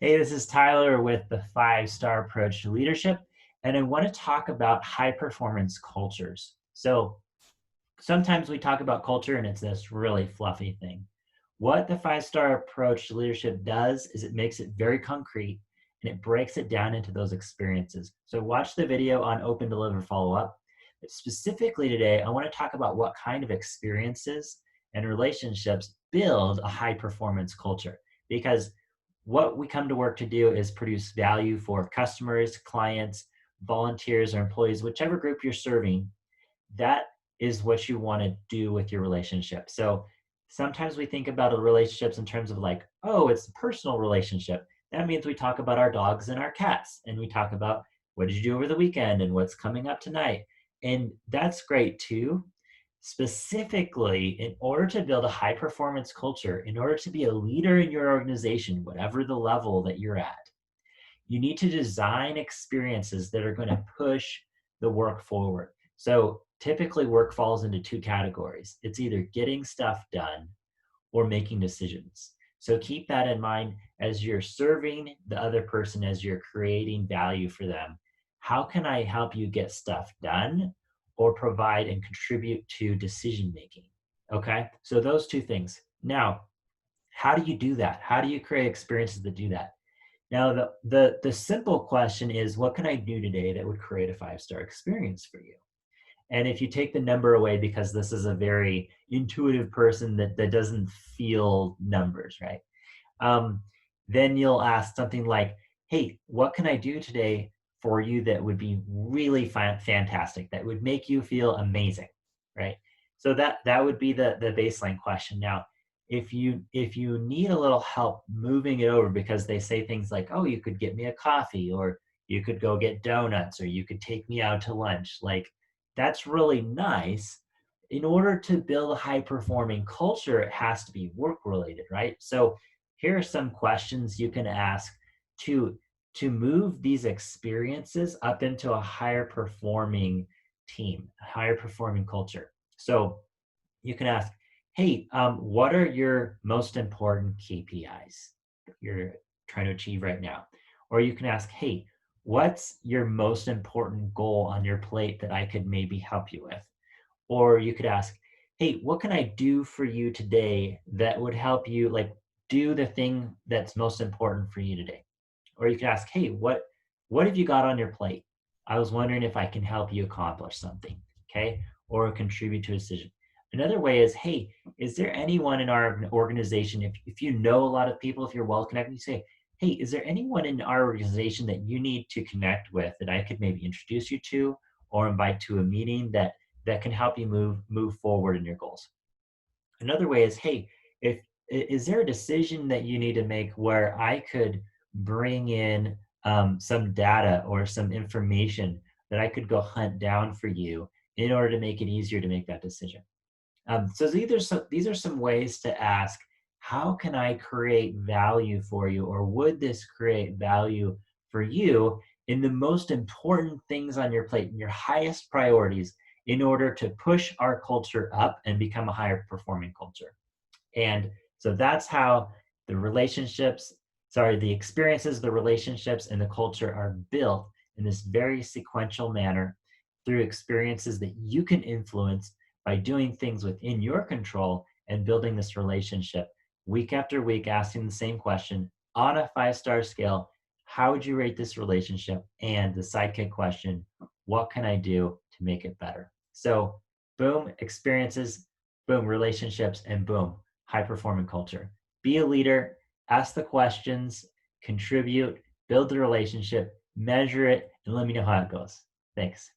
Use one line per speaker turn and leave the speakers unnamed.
Hey, this is Tyler with the 5-Star Approach to Leadership, and I want to talk about high performance cultures. So sometimes we talk about culture and it's this really fluffy thing. What the 5-Star Approach to Leadership does is it makes it very concrete and it breaks it down into those experiences. So watch the video on Open, Deliver, Follow Up. But specifically today, I want to talk about what kind of experiences and relationships build a high performance culture. Because what we come to work to do is produce value for customers, clients, volunteers, or employees, whichever group you're serving. That is what you want to do with your relationship. So sometimes we think about relationships in terms of like, oh, it's a personal relationship. That means we talk about our dogs and our cats, and we talk about what did you do over the weekend and what's coming up tonight. And that's great too. Specifically, in order to build a high performance culture, in order to be a leader in your organization, whatever the level that you're at, you need to design experiences that are going to push the work forward. So typically, work falls into two categories: it's either getting stuff done or making decisions. So keep that in mind as you're serving the other person, as you're creating value for them. How can I help you get stuff done or provide and contribute to decision making? Okay, so those two things. Now, how do you do that? How do you create experiences that do that? Now, the simple question is, what can I do today that would create a 5-star experience for you? And if you take the number away, because this is a very intuitive person that doesn't feel numbers, right? Um, then you'll ask something like, hey, what can I do today for you that would be really fantastic, that would make you feel amazing, right? So that would be the baseline question. Now, if you need a little help moving it over, because they say things like, oh, you could get me a coffee, or you could go get donuts, or you could take me out to lunch, like that's really nice. In order to build a high performing culture, it has to be work related, right? So here are some questions you can ask to to move these experiences up into a higher performing team, a higher performing culture. So you can ask, hey, what are your most important KPIs that you're trying to achieve right now? Or you can ask, hey, what's your most important goal on your plate that I could maybe help you with? Or you could ask, hey, what can I do for you today that would help you, like, do the thing that's most important for you today? Or you could ask, hey, what have you got on your plate? I was wondering if I can help you accomplish something, okay? Or contribute to a decision. Another way is, hey, is there anyone in our organization, if you know a lot of people, if you're well connected, you say, hey, is there anyone in our organization that you need to connect with that I could maybe introduce you to or invite to a meeting that can help you move forward in your goals? Another way is, hey, if is there a decision that you need to make where I could bring in some data or some information that I could go hunt down for you in order to make it easier to make that decision? So these are some ways to ask, how can I create value for you, or would this create value for you in the most important things on your plate, in your highest priorities, in order to push our culture up and become a higher performing culture? And so that's how the relationships, sorry, the experiences, the relationships, and the culture are built in this very sequential manner through experiences that you can influence by doing things within your control and building this relationship week after week, asking the same question on a 5-star scale. How would you rate this relationship? And the sidekick question, what can I do to make it better? So, boom, experiences, boom, relationships, and boom, high performing culture. Be a leader, ask the questions, contribute, build the relationship, measure it, and let me know how it goes. Thanks.